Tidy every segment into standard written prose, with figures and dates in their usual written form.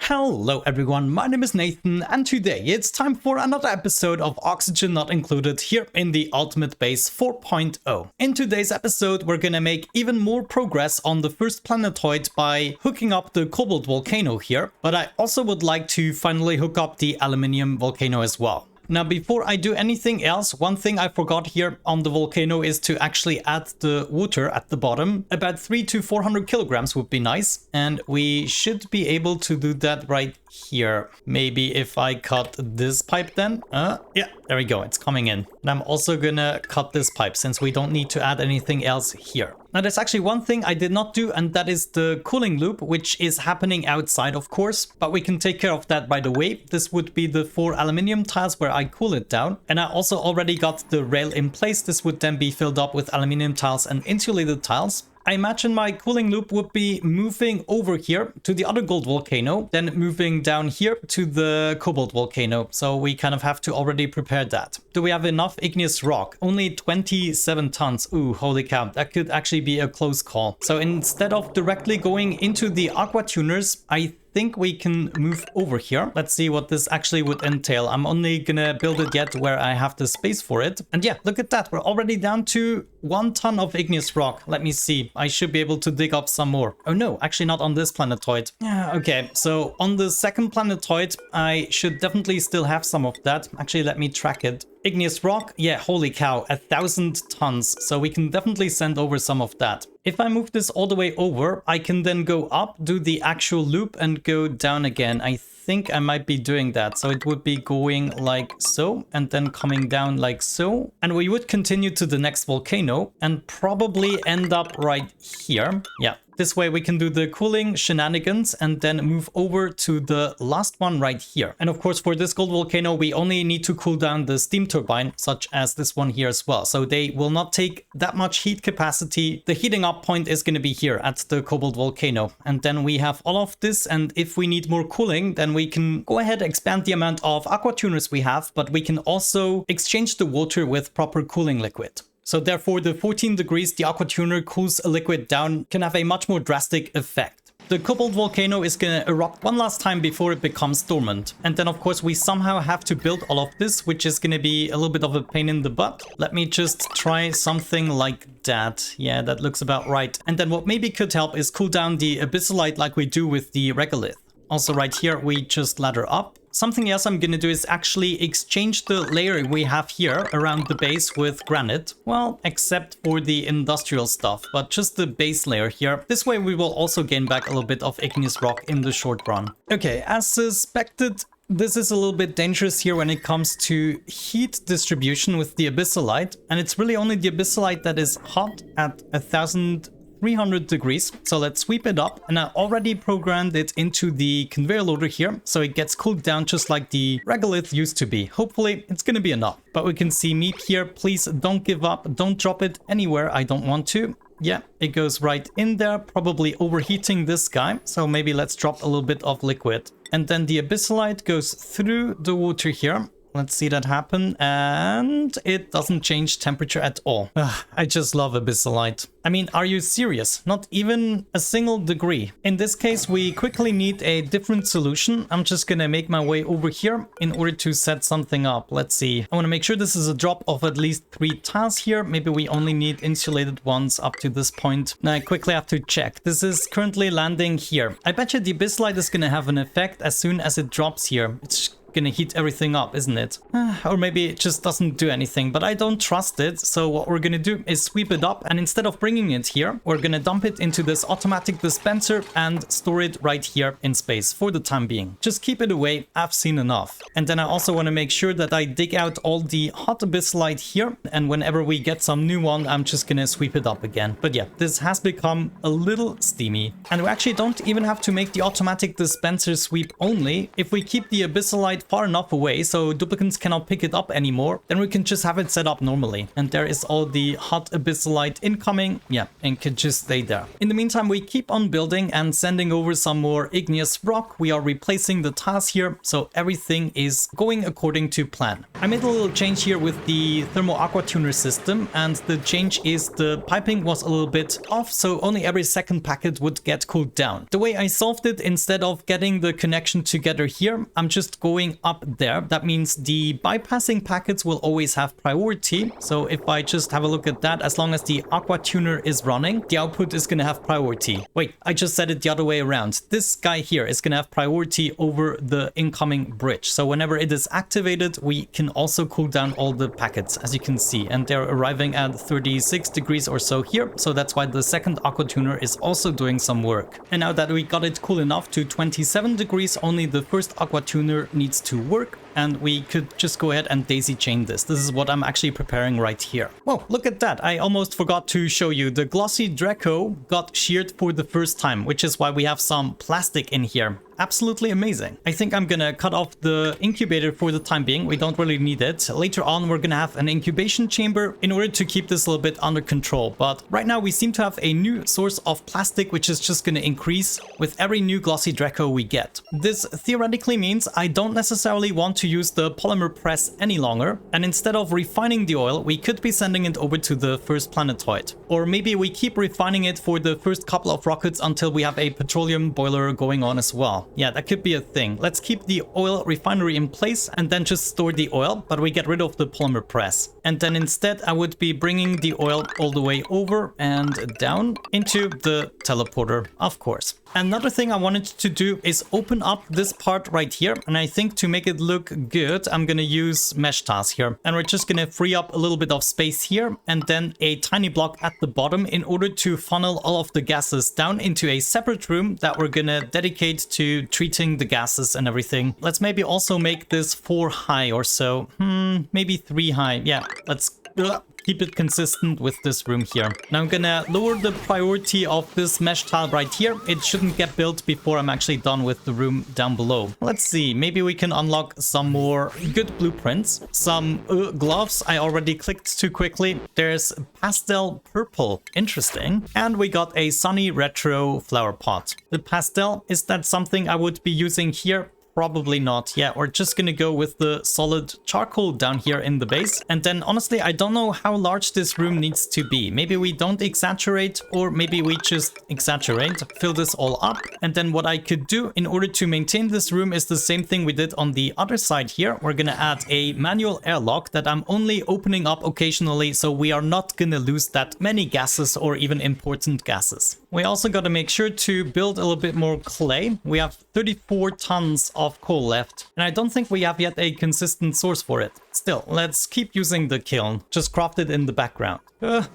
Hello everyone, my name is Nathan and today it's time for another episode of Oxygen Not Included here in the Ultimate Base 4.0. In today's episode we're gonna make even more progress on the first planetoid by hooking up the cobalt volcano here, but I also would like to finally hook up the aluminium volcano as well. Now, before I do anything else, one thing I forgot here on the volcano is to actually add the water at the bottom. About 300 to 400 kilograms would be nice. And we should be able to do that right here. Maybe if I cut this pipe then. Yeah, there we go. It's coming in. And I'm also gonna cut this pipe since we don't need to add anything else here. Now, there's actually one thing I did not do, and that is the cooling loop, which is happening outside, of course, but we can take care of that right away. This would be the 4 aluminium tiles where I cool it down. And I also already got the rail in place. This would then be filled up with aluminium tiles and insulated tiles. I imagine my cooling loop would be moving over here to the other gold volcano, then moving down here to the cobalt volcano. So we kind of have to already prepare that. Do we have enough igneous rock? Only 27 tons. Ooh, holy cow. That could actually be a close call. So instead of directly going into the aqua tuners, I think we can move over here. Let's see what this actually would entail. I'm only gonna build it yet where I have the space for it. And yeah, look at that. We're already down to 1 ton of igneous rock. Let me see. I should be able to dig up some more. Oh no, actually not on this planetoid. Yeah, okay. So on the second planetoid, I should definitely still have some of that. Actually, let me track it. Igneous rock, yeah, holy cow, 1,000 tons. So we can definitely send over some of that. If I move this all the way over, I can then go up, do the actual loop and go down again. I think I might be doing that. So it would be going like so and then coming down like so. And we would continue to the next volcano and probably end up right here. Yeah. This way we can do the cooling shenanigans and then move over to the last one right here. And of course, for this gold volcano, we only need to cool down the steam turbine, such as this one here as well. So they will not take that much heat capacity. The heating up point is going to be here at the cobalt volcano. And then we have all of this. And if we need more cooling, then we can go ahead and expand the amount of aqua tuners we have, but we can also exchange the water with proper cooling liquid. So therefore, the 14 degrees the aqua tuner cools a liquid down can have a much more drastic effect. The cobalt volcano is going to erupt one last time before it becomes dormant. And then, of course, we somehow have to build all of this, which is going to be a little bit of a pain in the butt. Let me just try something like that. Yeah, that looks about right. And then what maybe could help is cool down the abyssalite like we do with the regolith. Also right here, we just ladder up. Something else I'm gonna do is actually exchange the layer we have here around the base with granite. Well, except for the industrial stuff, but just the base layer here. This way we will also gain back a little bit of igneous rock in the short run. Okay, as suspected, this is a little bit dangerous here when it comes to heat distribution with the abyssalite. And it's really only the abyssalite that is hot at 1,300 degrees. So let's sweep it up, and I already programmed it into the conveyor loader here, so it gets cooled down just like the regolith used to be. Hopefully it's gonna be enough. But we can see meat here. Please don't give up. Don't drop it anywhere I don't want to. Yeah, it goes right in there, probably overheating this guy. So maybe let's drop a little bit of liquid. And then the abyssalite goes through the water here. Let's see that happen, and it doesn't change temperature at all. I just love abyssalite. I mean, are you serious? Not even a single degree. In this case, we quickly need a different solution. I'm just gonna make my way over here in order to set something up. Let's see. I want to make sure this is a drop of at least 3 tiles here. Maybe we only need insulated ones up to this point. Now I quickly have to check. This is currently landing here. I bet you the abyssalite is gonna have an effect as soon as it drops here. It's gonna heat everything up, isn't it? Or maybe it just doesn't do anything, but I don't trust it. So what we're gonna do is sweep it up, and instead of bringing it here, we're gonna dump it into this automatic dispenser and store it right here in space for the time being. Just keep it away. I've seen enough. And then I also want to make sure that I dig out all the hot abyssalite here, and whenever we get some new one, I'm just gonna sweep it up again. But yeah, this has become a little steamy, and we actually don't even have to make the automatic dispenser sweep only. If we keep the abyssalite far enough away so duplicants cannot pick it up anymore, then we can just have it set up normally. And there is all the hot abyssalite incoming. Yeah, and can just stay there. In the meantime, we keep on building and sending over some more igneous rock. We are replacing the tiles here, so everything is going according to plan. I made a little change here with the thermal aqua tuner system, and the change is the piping was a little bit off, so only every second packet would get cooled down. The way I solved it, instead of getting the connection together here, I'm just going up there. That means the bypassing packets will always have priority. So if I just have a look at that, as long as the aqua tuner is running, the output is going to have priority. Wait, I just said it the other way around. This guy here is going to have priority over the incoming bridge. So whenever it is activated, we can also cool down all the packets, as you can see, and they're arriving at 36 degrees or so here. So that's why the second aqua tuner is also doing some work. And now that we got it cool enough to 27 degrees, only the first aqua tuner needs to work, and we could just go ahead and daisy chain this. This is what I'm actually preparing right here. Whoa, look at that. I almost forgot to show you. The glossy Draco got sheared for the first time, which is why we have some plastic in here. Absolutely amazing. I think I'm gonna cut off the incubator for the time being. We don't really need it. Later on, we're gonna have an incubation chamber in order to keep this a little bit under control. But right now we seem to have a new source of plastic, which is just gonna increase with every new glossy Draco we get. This theoretically means I don't necessarily want to use the polymer press any longer. And instead of refining the oil, we could be sending it over to the first planetoid. Or maybe we keep refining it for the first couple of rockets until we have a petroleum boiler going on as well. Yeah, that could be a thing. Let's keep the oil refinery in place and then just store the oil, but we get rid of the polymer press. And then instead I would be bringing the oil all the way over and down into the teleporter, of course. Another thing I wanted to do is open up this part right here. And I think to make it look good, I'm going to use mesh tiles here. And we're just going to free up a little bit of space here and then a tiny block at the bottom in order to funnel all of the gases down into a separate room that we're going to dedicate to treating the gases and everything. Let's maybe also make this 4 high or so. Maybe 3 high. Yeah, let's keep it consistent with this room here. Now I'm gonna lower the priority of this mesh tile right here. It shouldn't get built before I'm actually done with the room down below. Let's see, maybe we can unlock some more good blueprints. Some gloves I already clicked too quickly. There's pastel purple, interesting. And we got a sunny retro flower pot. The pastel, is that something I would be using here? Probably not. Yeah, we're just gonna go with the solid charcoal down here in the base. And then honestly, I don't know how large this room needs to be. Maybe we don't exaggerate, or maybe we just exaggerate, fill this all up. And then what I could do in order to maintain this room is the same thing we did on the other side here. We're gonna add a manual airlock that I'm only opening up occasionally, so we are not gonna lose that many gases or even important gases. We also got to make sure to build a little bit more clay. We have 34 tons of coal left, and I don't think we have yet a consistent source for it. Still, let's keep using the kiln. Just craft it in the background.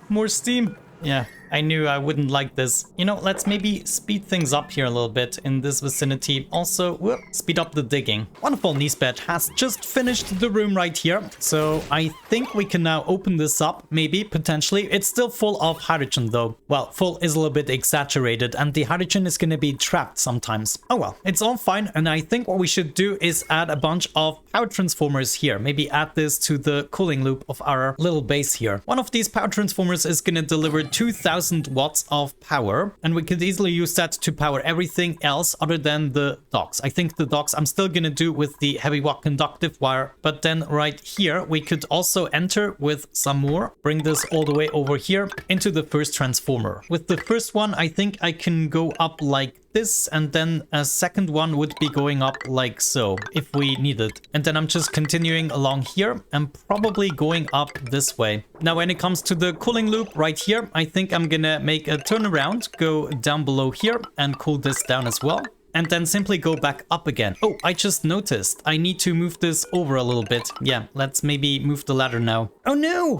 More steam. Yeah, I knew I wouldn't like this. You know, let's maybe speed things up here a little bit in this vicinity. Also, speed up the digging. Wonderful, Nisbet has just finished the room right here. So I think we can now open this up, maybe, potentially. It's still full of hydrogen though. Well, full is a little bit exaggerated, and the hydrogen is going to be trapped sometimes. Oh well, it's all fine. And I think what we should do is add a bunch of power transformers here. Maybe add this to the cooling loop of our little base here. One of these power transformers is going to deliver 2000 watts of power, and we could easily use that to power everything else other than the docks. I think the docks I'm still gonna do with the heavy watt conductive wire, but then right here we could also enter with some more, bring this all the way over here into the first transformer. With the first one, I think I can go up like this, and then a second one would be going up like so if we need it. And then I'm just continuing along here and probably going up this way. Now when it comes to the cooling loop right here, I think I'm gonna make a turnaround, go down below here and cool this down as well. And then simply go back up again. Oh, I just noticed I need to move this over a little bit. Yeah, let's maybe move the ladder now. Oh no!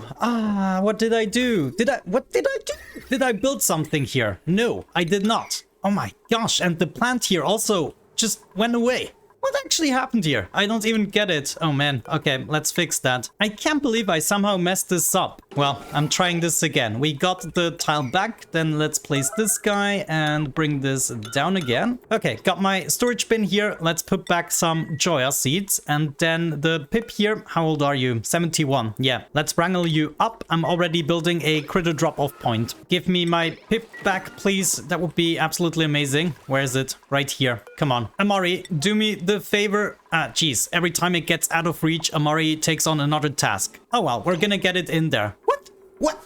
What did I do? What did I do? Did I build something here? No, I did not. Oh my gosh, and the plant here also just went away. What actually happened here? I don't even get it. Oh man, okay, let's fix that. I can't believe I somehow messed this up. Well, I'm trying this again. We got the tile back, then let's place this guy and bring this down again. Okay, got my storage bin here. Let's put back some Joya seeds. And then the pip here, how old are you? 71. Yeah, let's wrangle you up. I'm already building a critter drop-off point. Give me my pip back, please. That would be absolutely amazing. Where is it? Right here. Come on. Amari, do me the favor. Ah, geez. Every time it gets out of reach, Amari takes on another task. Oh well, we're gonna get it in there. What?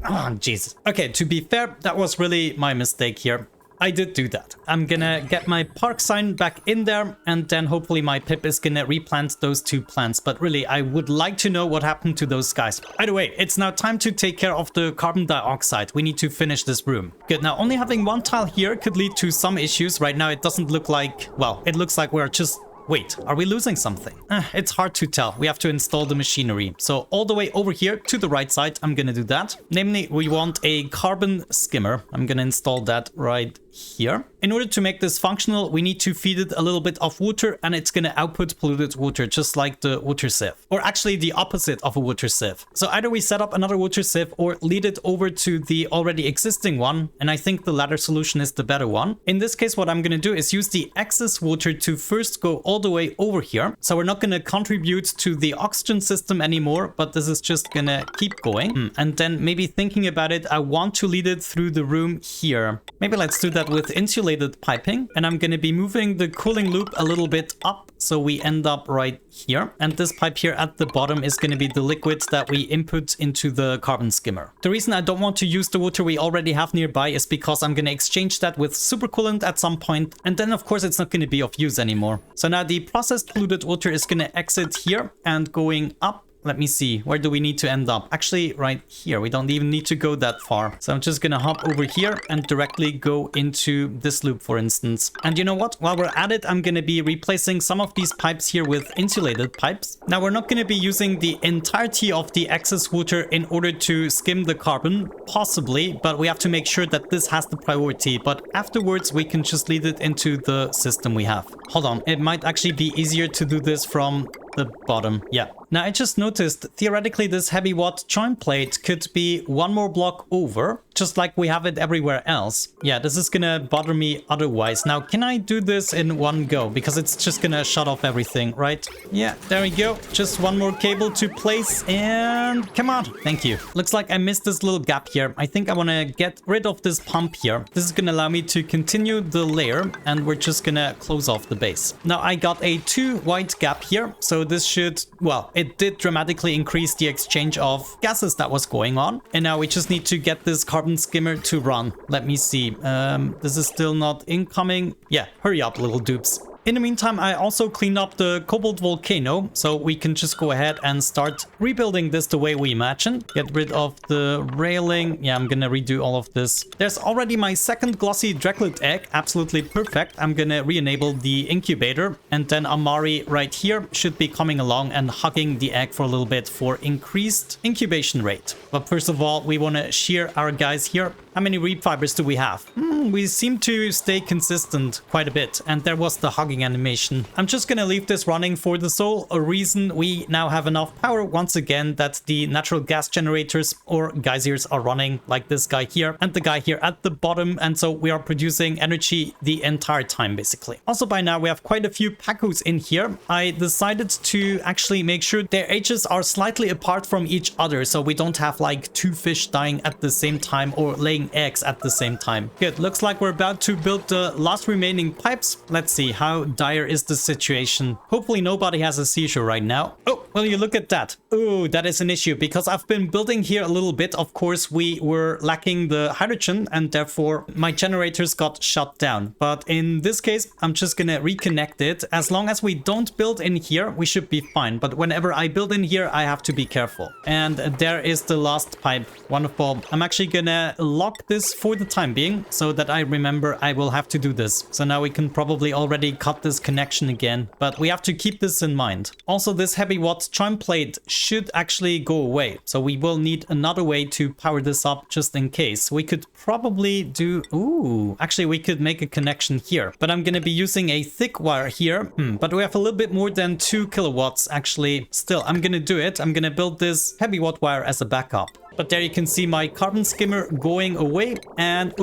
Oh, Jesus. Okay, to be fair, that was really my mistake here. I did do that. I'm gonna get my park sign back in there, and then hopefully my pip is gonna replant those 2 plants. But really, I would like to know what happened to those guys. By the way, it's now time to take care of the carbon dioxide. We need to finish this room. Good, now only having 1 tile here could lead to some issues. Right now, it doesn't look like... Well, it looks like we're just... Wait, are we losing something? It's hard to tell. We have to install the machinery. So all the way over here to the right side, I'm gonna do that. Namely, we want a carbon skimmer. I'm gonna install that right here. In order to make this functional, we need to feed it a little bit of water, and it's gonna output polluted water, just like the water sieve. Or actually the opposite of a water sieve. So either we set up another water sieve or lead it over to the already existing one, and I think the latter solution is the better one. In this case, what I'm gonna do is use the excess water to first go all the way over here. So we're not gonna contribute to the oxygen system anymore, but this is just gonna keep going. And then maybe thinking about it, I want to lead it through the room here. Maybe let's do that with insulated piping, and I'm gonna be moving the cooling loop a little bit up so we end up right here. And this pipe here at the bottom is gonna be the liquid that we input into the carbon skimmer. The reason I don't want to use the water we already have nearby is because I'm gonna exchange that with supercoolant at some point, and then of course it's not gonna be of use anymore. So now the processed polluted water is gonna exit here and going up. Let me see, where do we need to end up? Actually, right here. We don't even need to go that far. So I'm just gonna hop over here and directly go into this loop, for instance. And you know what? While we're at it, I'm gonna be replacing some of these pipes here with insulated pipes. Now, we're not gonna be using the entirety of the excess water in order to skim the carbon, possibly, but we have to make sure that this has the priority. But afterwards, we can just lead it into the system we have. Hold on, it might actually be easier to do this from the bottom. Yeah. Now I just noticed theoretically this heavy watt joint plate could be 1 more block over, just like we have it everywhere else. Yeah, this is gonna bother me otherwise. Now, can I do this in one go? Because it's just gonna shut off everything, right? Yeah, there we go. Just 1 more cable to place and come on. Thank you. Looks like I missed this little gap here. I think I wanna get rid of this pump here. This is gonna allow me to continue the layer, and we're just gonna close off the base. Now I got a 2 white gap here, so this should, well, it did dramatically increase the exchange of gases that was going on. And now we just need to get this carbon skimmer to run. Let me see. This is still not incoming. Yeah, hurry up, little dupes. In the meantime, I also cleaned up the cobalt volcano, so we can just go ahead and start rebuilding this the way we imagined. Get rid of the railing. Yeah, I'm gonna redo all of this. There's already my second glossy draglet egg. Absolutely perfect. I'm gonna re-enable the incubator, and then Amari right here should be coming along and hugging the egg for a little bit for increased incubation rate. But first of all, we want to shear our guys here. How many reed fibers do we have? We seem to stay consistent quite a bit, and there was the hugging animation. I'm just gonna leave this running for the sole reason we now have enough power once again that the natural gas generators or geysers are running, like this guy here and the guy here at the bottom, and so we are producing energy the entire time basically. Also, by now we have quite a few pacos in here. I decided to actually make sure their ages are slightly apart from each other, so we don't have like 2 fish dying at the same time or laying eggs at the same time. Good, looks like we're about to build the last remaining pipes. Let's see, how dire is the situation? Hopefully nobody has a seizure right now. Oh, well, you look at that. Oh, that is an issue because I've been building here a little bit. Of course, we were lacking the hydrogen and therefore my generators got shut down. But in this case, I'm just gonna reconnect it. As long as we don't build in here, we should be fine. But whenever I build in here, I have to be careful. And there is the last pipe. Wonderful. I'm actually gonna lock this for the time being so that I remember I will have to do this. So now we can probably already cut this connection again, but we have to keep this in mind. Also, this heavy watt kilowatts charm plate should actually go away. So we will need another way to power this up just in case. We could probably do... Ooh, actually we could make a connection here. But I'm going to be using a thick wire here. But we have a little bit more than 2 kilowatts actually. Still, I'm going to do it. I'm going to build this heavy watt wire as a backup. But there you can see my carbon skimmer going away. And...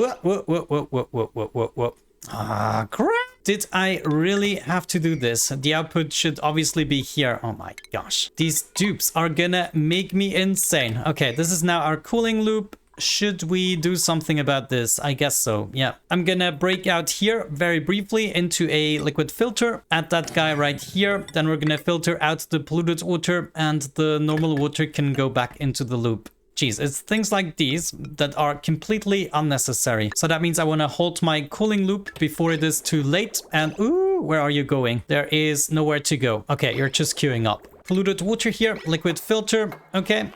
Ah, crap! Did I really have to do this? The output should obviously be here. Oh my gosh. These dupes are gonna make me insane. Okay, this is now our cooling loop. Should we do something about this? I guess so, yeah. I'm gonna break out here very briefly into a liquid filter. Add that guy right here. Then we're gonna filter out the polluted water and the normal water can go back into the loop. Geez, it's things like these that are completely unnecessary. So that means I want to halt my cooling loop before it is too late. And ooh, where are you going? There is nowhere to go. Okay, you're just queuing up. Polluted water here, liquid filter. Okay.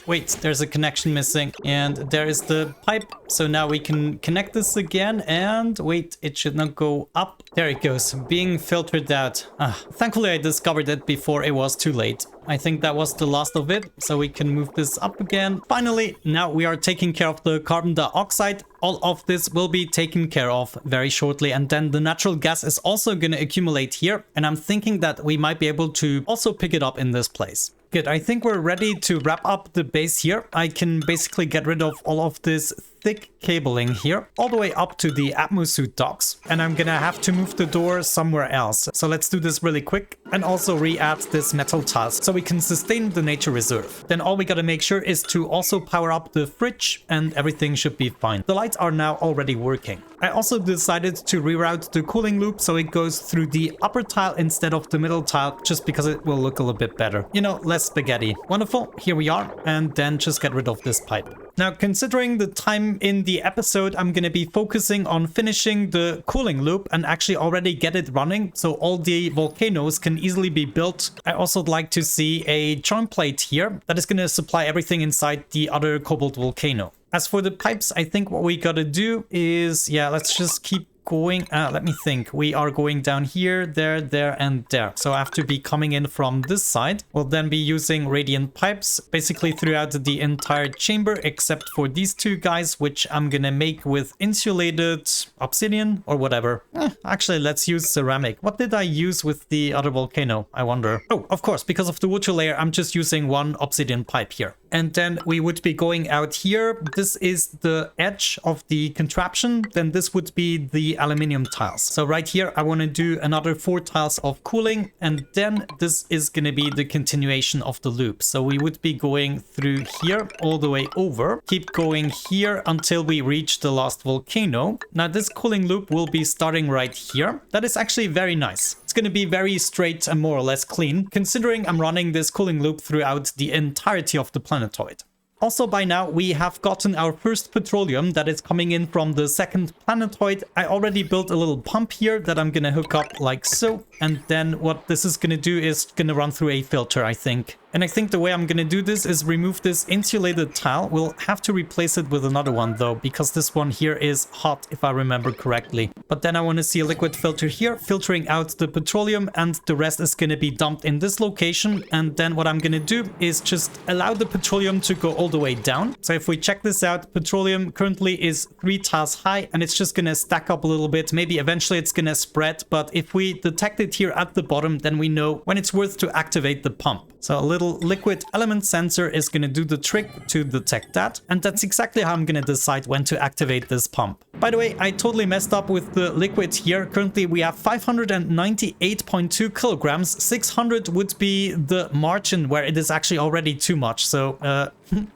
Wait, there's a connection missing. And there is the pipe. So now we can connect this again. And wait, it should not go up. There it goes, being filtered out. Thankfully, I discovered it before it was too late. I think that was the last of it, so we can move this up again. Finally, now we are taking care of the carbon dioxide. All of this will be taken care of very shortly, and then the natural gas is also going to accumulate here, and I'm thinking that we might be able to also pick it up in this place. Good, I think we're ready to wrap up the base here. I can basically get rid of all of this thick cabling here, all the way up to the atmosuit docks. And I'm gonna have to move the door somewhere else. So let's do this really quick and also re-add this metal tiles so we can sustain the nature reserve. Then all we gotta make sure is to also power up the fridge and everything should be fine. The lights are now already working. I also decided to reroute the cooling loop so it goes through the upper tile instead of the middle tile, just because it will look a little bit better. You know, less spaghetti. Wonderful, here we are, and then just get rid of this pipe. Now, considering the time in the episode, I'm going to be focusing on finishing the cooling loop and actually already get it running so all the volcanoes can easily be built. I also would like to see a charm plate here that is going to supply everything inside the other cobalt volcano. As for the pipes, I think what we gotta do is, yeah, let's just keep going. Let me think. We are going down here, there, there, and there. So I have to be coming in from this side. We'll then be using radiant pipes basically throughout the entire chamber, except for these two guys, which I'm gonna make with insulated obsidian or whatever. Actually, let's use ceramic. What did I use with the other volcano? I wonder. Oh, of course, because of the water layer, I'm just using one obsidian pipe here. And then we would be going out here. This is the edge of the contraption. Then this would be the aluminium tiles. So right here, I want to do another 4 tiles of cooling. And then this is going to be the continuation of the loop. So we would be going through here all the way over. Keep going here until we reach the last volcano. Now this cooling loop will be starting right here. That is actually very nice. It's going to be very straight and more or less clean, considering I'm running this cooling loop throughout the entirety of the planetoid. Also, by now, we have gotten our first petroleum that is coming in from the second planetoid. I already built a little pump here that I'm going to hook up like so. And then what this is going to do is going to run through a filter, I think. And I think the way I'm going to do this is remove this insulated tile. We'll have to replace it with another one though, because this one here is hot, if I remember correctly. But then I want to see a liquid filter here, filtering out the petroleum, and the rest is going to be dumped in this location. And then what I'm going to do is just allow the petroleum to go all the way down. So if we check this out, petroleum currently is 3 tiles high, and it's just going to stack up a little bit. Maybe eventually it's going to spread, but if we detect it here at the bottom, then we know when it's worth to activate the pump. So a little liquid element sensor is going to do the trick to detect that. And that's exactly how I'm going to decide when to activate this pump. By the way, I totally messed up with the liquid here. Currently, we have 598.2 kilograms. 600 would be the margin where it is actually already too much. So,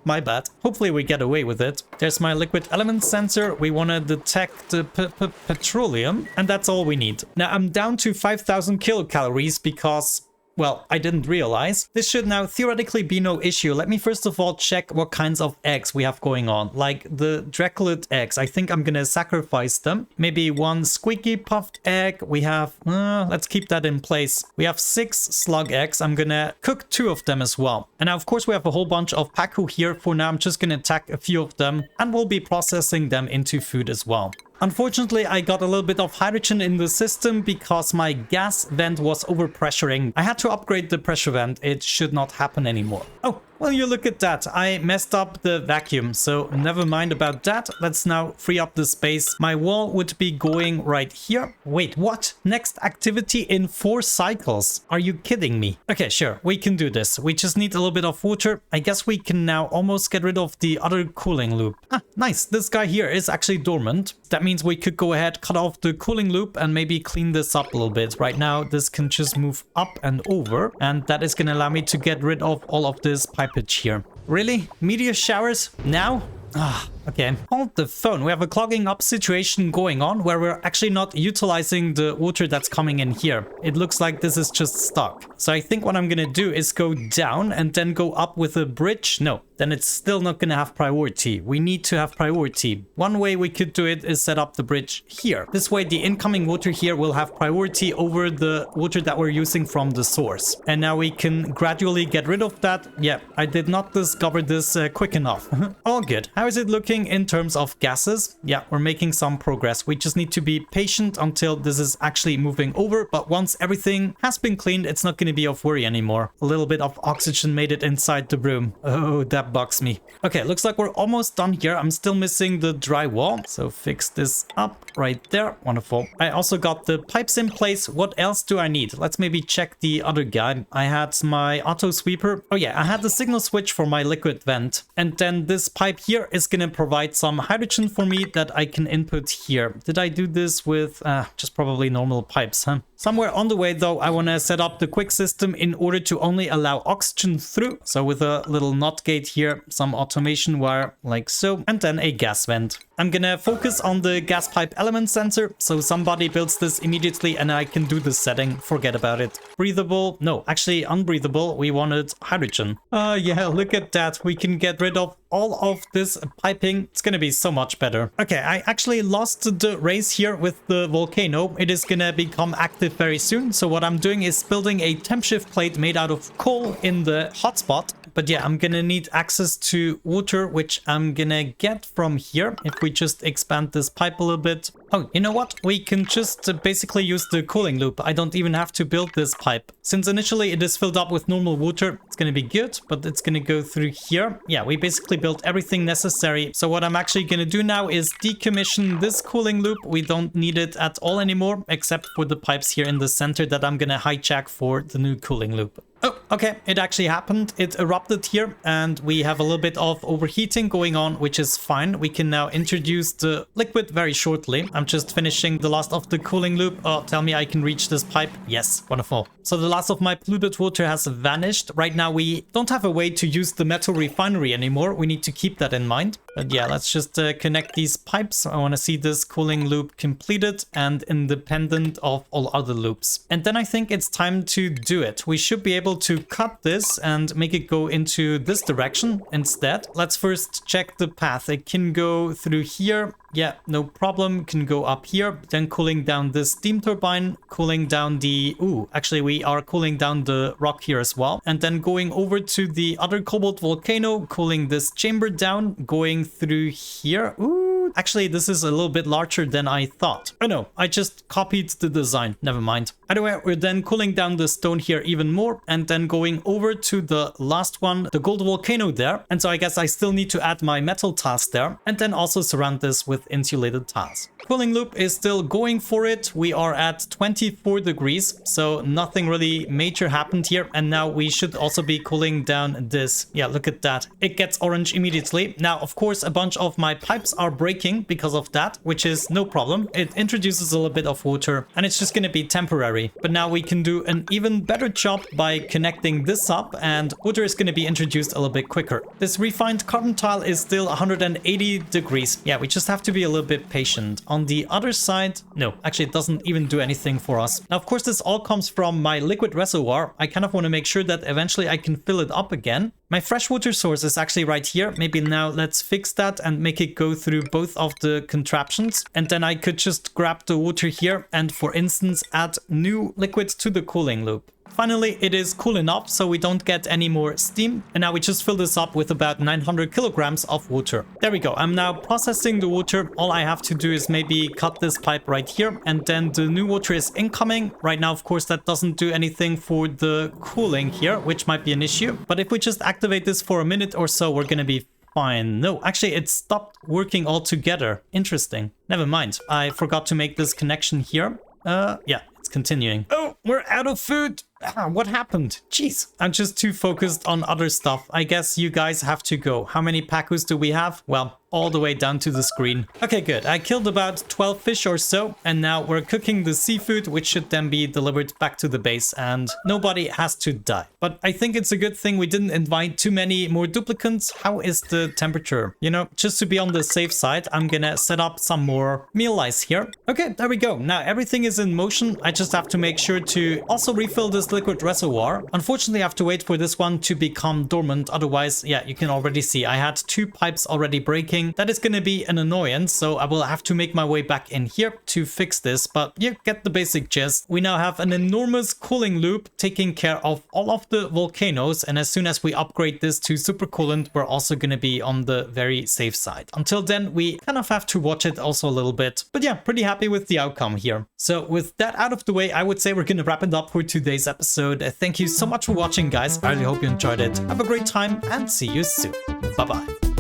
my bad. Hopefully we get away with it. There's my liquid element sensor. We want to detect the petroleum, and that's all we need. Now, I'm down to 5,000 kilocalories because... well, I didn't realize. This should now theoretically be no issue. Let me first of all check what kinds of eggs we have going on. Like the Draculid eggs. I think I'm gonna sacrifice them. Maybe 1 squeaky puffed egg. We have... let's keep that in place. We have 6 slug eggs. I'm gonna cook 2 of them as well. And now, of course, we have a whole bunch of paku here. For now, I'm just gonna attack a few of them. And we'll be processing them into food as well. Unfortunately, I got a little bit of hydrogen in the system because my gas vent was overpressuring. I had to upgrade the pressure vent. It should not happen anymore. Oh, well, you look at that. I messed up the vacuum, so never mind about that. Let's now free up the space. My wall would be going right here. Wait, what? Next activity in 4 cycles. Are you kidding me? Okay, sure, we can do this. We just need a little bit of water. I guess we can now almost get rid of the other cooling loop. Ah, nice. This guy here is actually dormant. That means we could go ahead, cut off the cooling loop and maybe clean this up a little bit. Right now, this can just move up and over, and that is going to allow me to get rid of all of this pipage here. Really? Meteor showers? Now? Ah, okay. Hold the phone. We have a clogging up situation going on where we're actually not utilizing the water that's coming in here. It looks like this is just stuck. So I think what I'm gonna do is go down and then go up with a bridge. No, then it's still not gonna have priority. We need to have priority. One way we could do it is set up the bridge here. This way the incoming water here will have priority over the water that we're using from the source. And now we can gradually get rid of that. Yeah, I did not discover this quick enough. All good. How is it looking in terms of gases? Yeah, we're making some progress. We just need to be patient until this is actually moving over. But once everything has been cleaned, it's not going to be of worry anymore. A little bit of oxygen made it inside the room. Oh, that bugs me. Okay, looks like we're almost done here. I'm still missing the drywall. So fix this up right there. Wonderful. I also got the pipes in place. What else do I need? Let's maybe check the other guy. I had my auto sweeper. Oh yeah, I had the signal switch for my liquid vent. And then this pipe here is going to provide some hydrogen for me that I can input here. Did I do this with just probably normal pipes, huh? Somewhere on the way though, I want to set up the quick system in order to only allow oxygen through. So with a little NOT gate here, some automation wire like so, and then a gas vent. I'm gonna focus on the gas pipe element sensor, so somebody builds this immediately and I can do the setting. Forget about it. Breathable? No, actually unbreathable. We wanted hydrogen. Yeah, look at that. We can get rid of all of this piping. It's gonna be so much better. Okay, I actually lost the race here with the volcano. It is gonna become active very soon. So what I'm doing is building a temp shift plate made out of coal in the hotspot. But yeah, I'm gonna need access to water, which I'm gonna get from here if we just expand this pipe a little bit. Oh, you know what? We can just basically use the cooling loop. I don't even have to build this pipe. Since initially it is filled up with normal water, it's gonna be good, but it's gonna go through here. Yeah, we basically built everything necessary. So what I'm actually gonna do now is decommission this cooling loop. We don't need it at all anymore, except for the pipes here in the center that I'm gonna hijack for the new cooling loop. Oh, okay, it actually happened. It erupted here and we have a little bit of overheating going on, which is fine. We can now introduce the liquid very shortly. I'm just finishing the last of the cooling loop. Oh, tell me I can reach this pipe. Yes, wonderful. So the last of my polluted water has vanished. Right now we don't have a way to use the metal refinery anymore. We need to keep that in mind. But yeah, let's just connect these pipes. I want to see this cooling loop completed and independent of all other loops. And then I think it's time to do it. We should be able to cut this and make it go into this direction instead. Let's first check the path. It can go through here. Yeah, no problem. Can go up here. Then cooling down this steam turbine, cooling down the... Ooh, actually we are cooling down the rock here as well. And then going over to the other cobalt volcano, cooling this chamber down, going through here. Ooh, actually this is a little bit larger than I thought. Oh no, I just copied the design. Never mind. Either way, we're then cooling down the stone here even more and then going over to the last one, the gold volcano there. And so I guess I still need to add my metal tiles there and then also surround this with insulated tiles. Cooling loop is still going for it. We are at 24 degrees, so nothing really major happened here. And now we should also be cooling down this. Yeah, look at that. It gets orange immediately. Now, of course, a bunch of my pipes are breaking because of that, which is no problem. It introduces a little bit of water and it's just going to be temporary. But now we can do an even better job by connecting this up and water is going to be introduced a little bit quicker. This refined carbon tile is still 180 degrees. Yeah, we just have to be a little bit patient. On the other side, no, actually it doesn't even do anything for us. Now, of course, this all comes from my liquid reservoir. I kind of want to make sure that eventually I can fill it up again. My freshwater source is actually right here. Maybe now let's fix that and make it go through both of the contraptions. And then I could just grab the water here and, for instance, add new liquid to the cooling loop. Finally, it is cool enough so we don't get any more steam. And now we just fill this up with about 900 kilograms of water. There we go. I'm now processing the water. All I have to do is maybe cut this pipe right here, and then the new water is incoming. Right now, of course, that doesn't do anything for the cooling here, which might be an issue. But if we just activate this for a minute or so, we're gonna be fine. No, actually, it stopped working altogether. Interesting. Never mind. I forgot to make this connection here. Yeah, it's continuing. Oh, we're out of food. What happened? Jeez, I'm just too focused on other stuff. I guess you guys have to go. How many pacus do we have? Well, all the way down to the screen. Okay, good. I killed about 12 fish or so, and now we're cooking the seafood, which should then be delivered back to the base, and nobody has to die. But I think it's a good thing we didn't invite too many more duplicants. How is the temperature? You know, just to be on the safe side, I'm gonna set up some more meal ice here. Okay, there we go. Now everything is in motion. I just have to make sure to also refill this liquid reservoir. Unfortunately, I have to wait for this one to become dormant. Otherwise, yeah, you can already see I had 2 pipes already breaking. That is going to be an annoyance, so I will have to make my way back in here to fix this. But you get the basic gist. We now have an enormous cooling loop taking care of all of the volcanoes, and as soon as we upgrade this to super coolant, we're also going to be on the very safe side. Until then, we kind of have to watch it also a little bit. But yeah, pretty happy with the outcome here. So with that out of the way, I would say we're going to wrap it up for today's episode. Thank you so much for watching, guys. I really hope you enjoyed it. Have a great time and see you soon. Bye-bye.